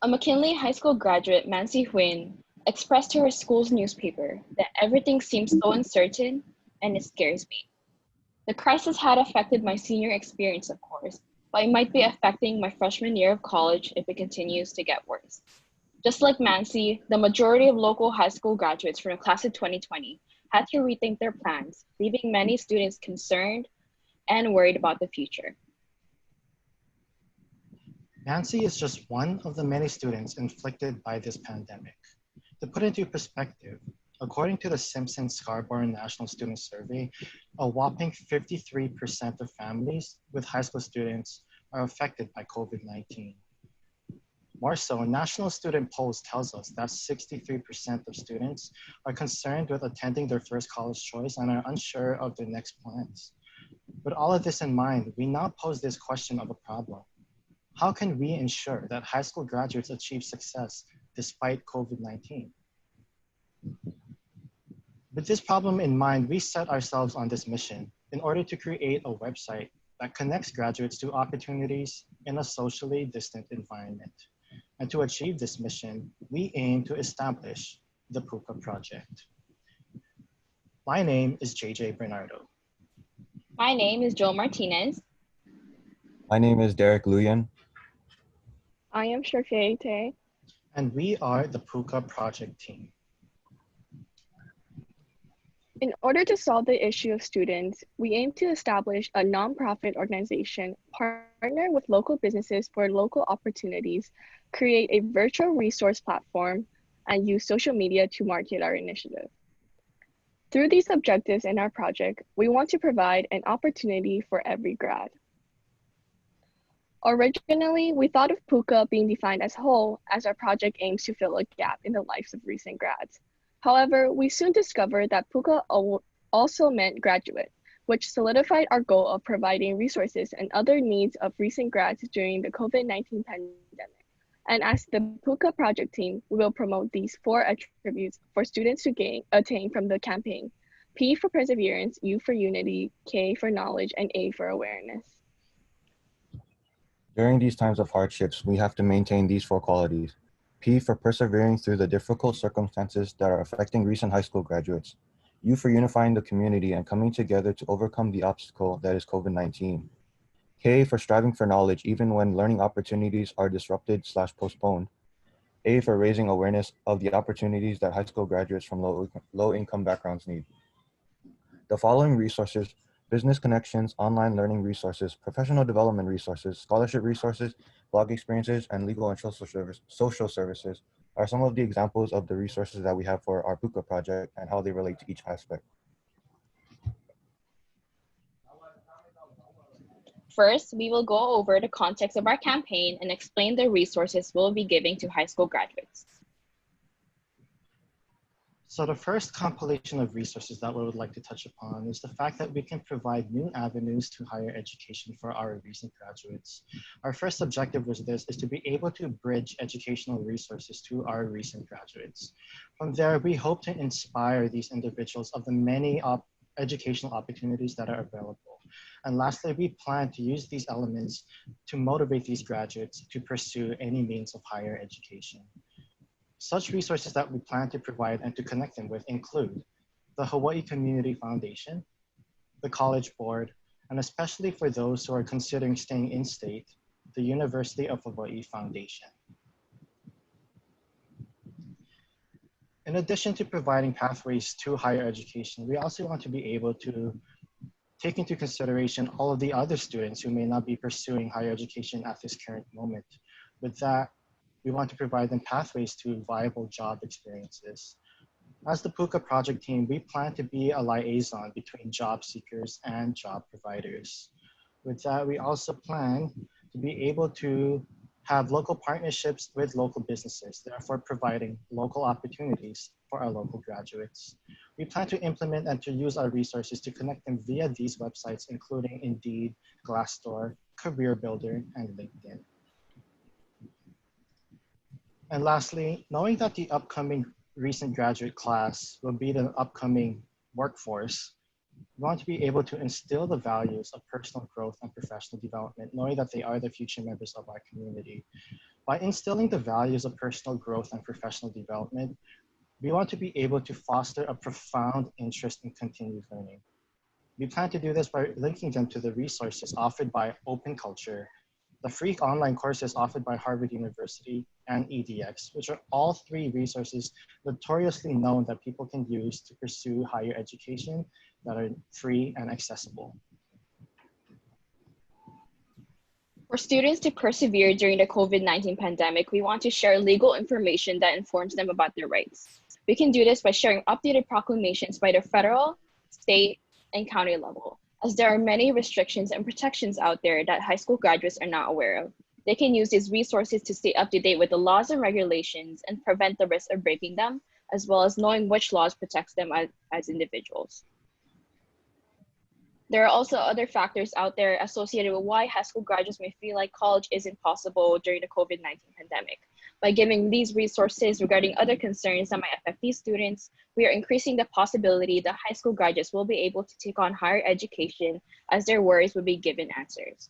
A McKinley High School graduate, Mansi Huyn, expressed to her school's newspaper that everything seems so uncertain and it scares me. The crisis had affected my senior experience, of course, but it might be affecting my freshman year of college if it continues to get worse. Just like Mansi, the majority of local high school graduates from the class of 2020 had to rethink their plans, leaving many students concerned and worried about the future. Nancy is just one of the many students inflicted by this pandemic. To put into perspective, according to the Simpson-Scarborough National Student Survey, a whopping 53% of families with high school students are affected by COVID-19. More so, National Student Polls tells us that 63% of students are concerned with attending their first college choice and are unsure of their next plans. With all of this in mind, we now pose this question of a problem. How can we ensure that high school graduates achieve success despite COVID-19? With this problem in mind, we set ourselves on this mission in order to create a website that connects graduates to opportunities in a socially distant environment. And to achieve this mission, we aim to establish the PUKA Project. My name is JJ Bernardo. My name is Joe Martinez. My name is Derek Luyan. I am Shafete. And we are the PUKA Project team. In order to solve the issue of students, we aim to establish a nonprofit organization, partner with local businesses for local opportunities, create a virtual resource platform, and use social media to market our initiative. Through these objectives in our project, we want to provide an opportunity for every grad. Originally, we thought of PUKA being defined as whole, as our project aims to fill a gap in the lives of recent grads. However, we soon discovered that PUKA also meant graduate, which solidified our goal of providing resources and other needs of recent grads during the COVID-19 pandemic. And as the PUKA project team, we will promote these 4 attributes for students to attain from the campaign: P for perseverance, U for unity, K for knowledge, and A for awareness. During these times of hardships, we have to maintain these 4 qualities. P for persevering through the difficult circumstances that are affecting recent high school graduates. U for unifying the community and coming together to overcome the obstacle that is COVID-19. K for striving for knowledge even when learning opportunities are disrupted/postponed. A for raising awareness of the opportunities that high school graduates from low-income backgrounds need. The following resources: business connections, online learning resources, professional development resources, scholarship resources, blog experiences, and legal and social services are some of the examples of the resources that we have for our PUKA project and how they relate to each aspect. First, we will go over the context of our campaign and explain the resources we'll be giving to high school graduates. So the first compilation of resources that we would like to touch upon is the fact that we can provide new avenues to higher education for our recent graduates. Our first objective with this is to be able to bridge educational resources to our recent graduates. From there, we hope to inspire these individuals of the many educational opportunities that are available. And lastly, we plan to use these elements to motivate these graduates to pursue any means of higher education. Such resources that we plan to provide and to connect them with include the Hawaii Community Foundation, the College Board, and especially for those who are considering staying in-state, the University of Hawaii Foundation. In addition to providing pathways to higher education, we also want to be able to take into consideration all of the other students who may not be pursuing higher education at this current moment. With that, we want to provide them pathways to viable job experiences. As the PUKA project team, we plan to be a liaison between job seekers and job providers. With that, we also plan to be able to have local partnerships with local businesses, therefore providing local opportunities for our local graduates. We plan to implement and to use our resources to connect them via these websites, including Indeed, Glassdoor, Career Builder, and LinkedIn. And lastly, knowing that the upcoming recent graduate class will be the upcoming workforce, We want to be able to instill the values of personal growth and professional development, knowing that they are the future members of our community. By instilling the values of personal growth and professional development, we want to be able to foster a profound interest in continued learning. We plan to do this by linking them to the resources offered by Open Culture, the free online courses offered by Harvard University, and EDX, which are all three resources notoriously known that people can use to pursue higher education that are free and accessible. For students to persevere during the COVID-19 pandemic, we want to share legal information that informs them about their rights. We can do this by sharing updated proclamations by the federal, state, and county level, as there are many restrictions and protections out there that high school graduates are not aware of. They can use these resources to stay up to date with the laws and regulations and prevent the risk of breaking them, as well as knowing which laws protect them as individuals. There are also other factors out there associated with why high school graduates may feel like college isn't possible during the COVID-19 pandemic. By giving these resources regarding other concerns that might affect these students, we are increasing the possibility that high school graduates will be able to take on higher education as their worries will be given answers.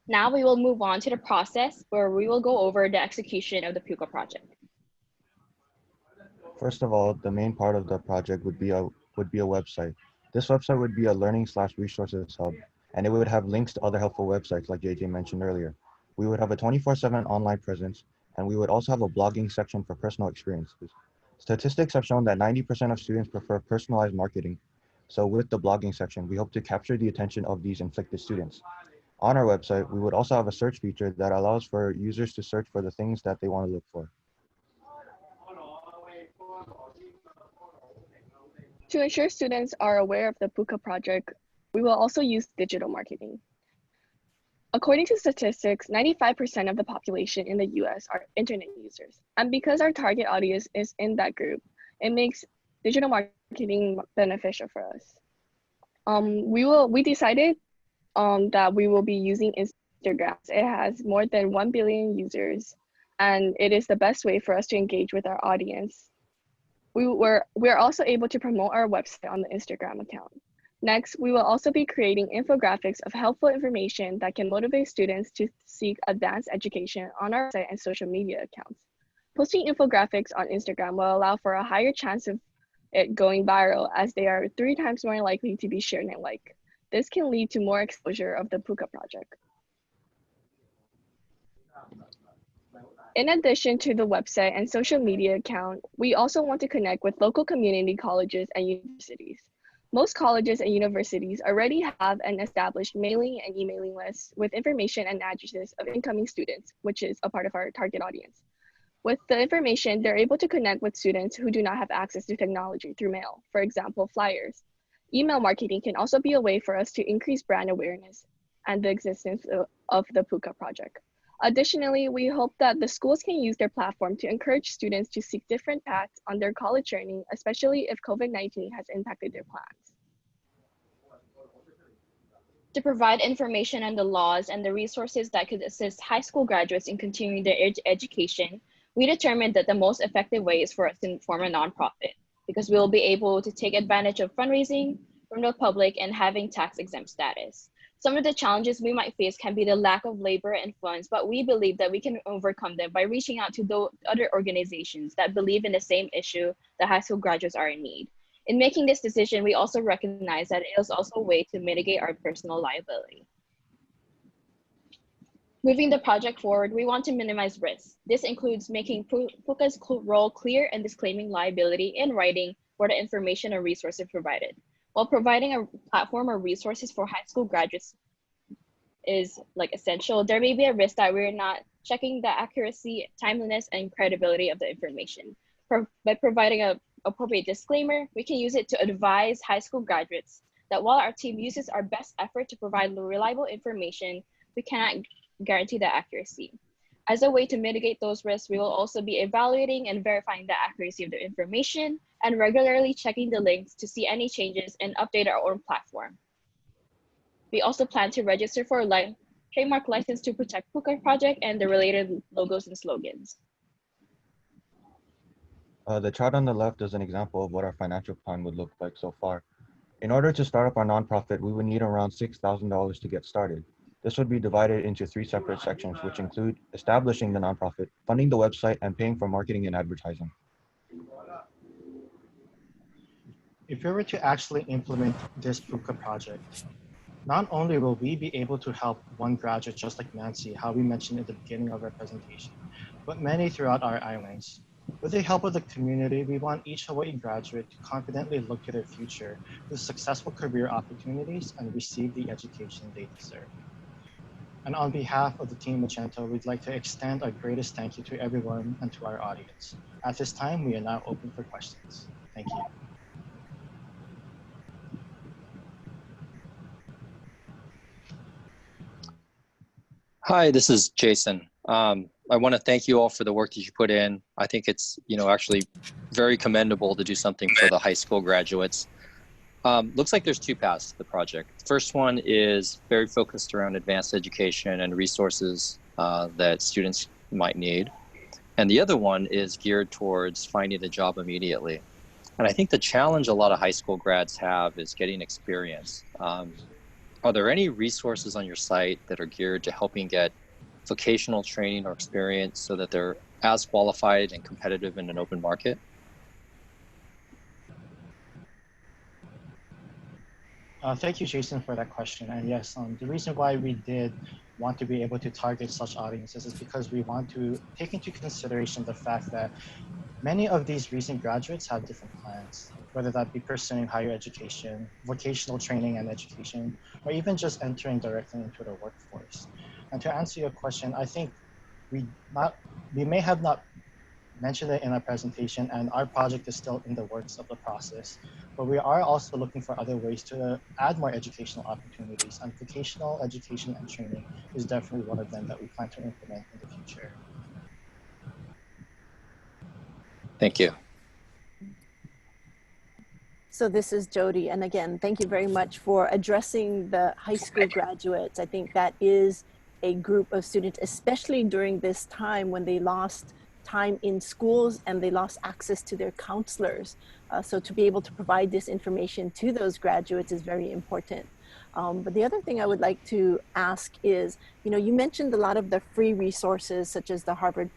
Now we will move on to the process where we will go over the execution of the PUKA project. First of all, the main part of the project would be a website. This website would be a learning/resources hub, and it would have links to other helpful websites like JJ mentioned earlier. We would have a 24/7 online presence, and we would also have a blogging section for personal experiences. Statistics have shown that 90% of students prefer personalized marketing. So with the blogging section, we hope to capture the attention of these inflicted students. On our website, we would also have a search feature that allows for users to search for the things that they want to look for. To ensure students are aware of the PUKA project, we will also use digital marketing. According to statistics, 95% of the population in the US are internet users. And because our target audience is in that group, it makes digital marketing beneficial for us. We decided that we will be using Instagram. It has more than 1 billion users, and it is the best way for us to engage with our audience. We're also able to promote our website on the Instagram account. Next, we will also be creating infographics of helpful information that can motivate students to seek advanced education on our site and social media accounts. Posting infographics on Instagram will allow for a higher chance of it going viral, as they are 3 times more likely to be shared and liked. This can lead to more exposure of the PUKA project. In addition to the website and social media account, we also want to connect with local community colleges and universities. Most colleges and universities already have an established mailing and emailing list with information and addresses of incoming students, which is a part of our target audience. With the information, they're able to connect with students who do not have access to technology through mail, for example, flyers. Email marketing can also be a way for us to increase brand awareness and the existence of the PUKA project. Additionally, we hope that the schools can use their platform to encourage students to seek different paths on their college journey, especially if COVID-19 has impacted their plans. To provide information on the laws and the resources that could assist high school graduates in continuing their education, we determined that the most effective way is for us to form a nonprofit, because we will be able to take advantage of fundraising from the public and having tax-exempt status. Some of the challenges we might face can be the lack of labor and funds, but we believe that we can overcome them by reaching out to the other organizations that believe in the same issue that high school graduates are in need. In making this decision, we also recognize that it is also a way to mitigate our personal liability. Moving the project forward, we want to minimize risks. This includes making PUKA's role clear and disclaiming liability in writing for the information or resources provided. While providing a platform or resources for high school graduates is essential, there may be a risk that we're not checking the accuracy, timeliness, and credibility of the information. By providing an appropriate disclaimer, we can use it to advise high school graduates that while our team uses our best effort to provide reliable information, we cannot guarantee the accuracy. As a way to mitigate those risks, we will also be evaluating and verifying the accuracy of the information and regularly checking the links to see any changes and update our own platform. We also plan to register for a trademark license to protect PUKA project and the related logos and slogans. The chart on the left is an example of what our financial plan would look like so far. In order to start up our nonprofit, we would need around $6,000 to get started. This would be divided into 3 separate sections, which include establishing the nonprofit, funding the website, and paying for marketing and advertising. If we were to actually implement this PUKA project, not only will we be able to help one graduate just like Nancy, how we mentioned at the beginning of our presentation, but many throughout our islands. With the help of the community, we want each Hawaii graduate to confidently look to their future with successful career opportunities and receive the education they deserve. And on behalf of the Team Magenta, we'd like to extend our greatest thank you to everyone and to our audience. At this time, we are now open for questions. Thank you. Hi, this is Jason. I want to thank you all for the work that you put in. I think it's, actually very commendable to do something for the high school graduates. Looks like there's 2 paths to the project. The first one is very focused around advanced education and resources that students might need. And the other one is geared towards finding a job immediately. And I think the challenge a lot of high school grads have is getting experience. Are there any resources on your site that are geared to helping get vocational training or experience so that they're as qualified and competitive in an open market? Thank you, Jason, for that question. And yes, the reason why we did want to be able to target such audiences is because we want to take into consideration the fact that many of these recent graduates have different plans, whether that be pursuing higher education, vocational training and education, or even just entering directly into the workforce. And to answer your question, I think we may have not mentioned it in our presentation, and our project is still in the works of the process, but we are also looking for other ways to add more educational opportunities, and vocational education and training is definitely one of them that we plan to implement in the future. Thank you. So this is Jody, and again, thank you very much for addressing the high school graduates. I think that is a group of students, especially during this time when they lost time in schools and they lost access to their counselors. So to be able to provide this information to those graduates is very important. But the other thing I would like to ask is, you mentioned a lot of the free resources such as the Harvard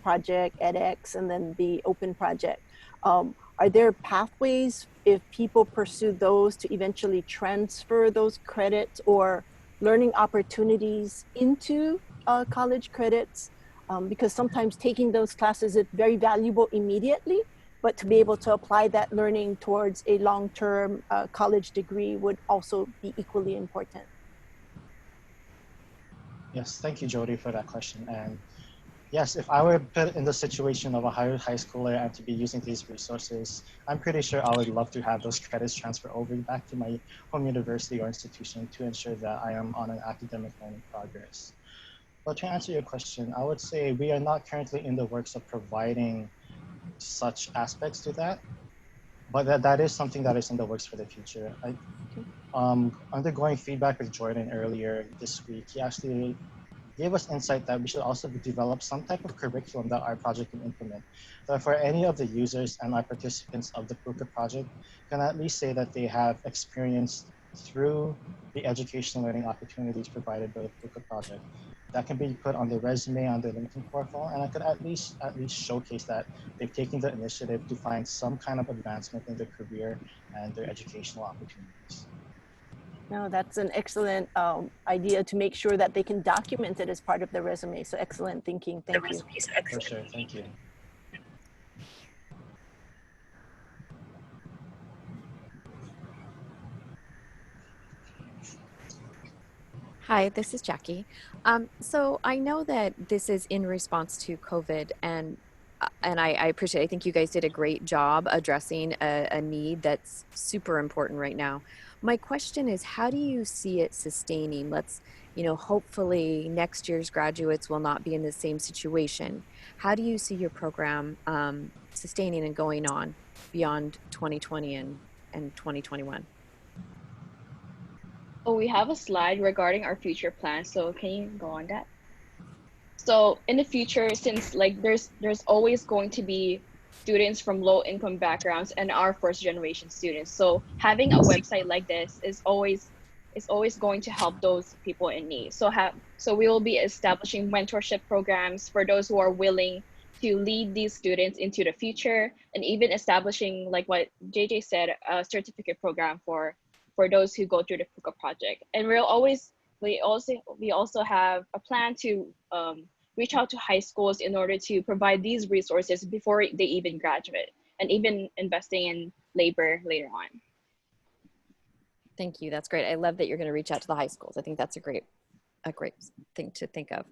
Project, edX, and then the Open Project. Are there pathways if people pursue those to eventually transfer those credits or learning opportunities into college credits? Because sometimes taking those classes is very valuable immediately, but to be able to apply that learning towards a long-term college degree would also be equally important. Yes, thank you, Jody, for that question. And yes, if I were put in the situation of a high schooler and to be using these resources, I'm pretty sure I would love to have those credits transfer over back to my home university or institution to ensure that I am on an academic learning progress. But to answer your question, I would say we are not currently in the works of providing such aspects to that, but that is something that is in the works for the future. Undergoing feedback with Jordan earlier this week, he actually gave us insight that we should also develop some type of curriculum that our project can implement. That for any of the users and our participants of the PUKA project can at least say that they have experienced through the educational learning opportunities provided by the PUKA project. That can be put on their resume, on their LinkedIn profile, and I could at least showcase that they've taken the initiative to find some kind of advancement in their career and their educational opportunities. No, that's an excellent idea to make sure that they can document it as part of their resume. So excellent thinking. Thank you. For sure. Thank you. Hi, this is Jackie. So I know that this is in response to COVID, and I appreciate. I think you guys did a great job addressing a need that's super important right now. My question is, how do you see it sustaining? Let's, hopefully next year's graduates will not be in the same situation. How do you see your program sustaining and going on beyond 2020 and 2021? Oh, we have a slide regarding our future plans, so can you go on that? So in the future, since there's always going to be students from low income backgrounds and our first generation students. So having a website like this is always going to help those people in need. So we will be establishing mentorship programs for those who are willing to lead these students into the future, and even establishing, like what JJ said, a certificate program for those who go through the PUKA project. And we also have a plan to reach out to high schools in order to provide these resources before they even graduate, and even investing in labor later on. Thank you. That's great. I love that you're going to reach out to the high schools. I think that's a great thing to think of.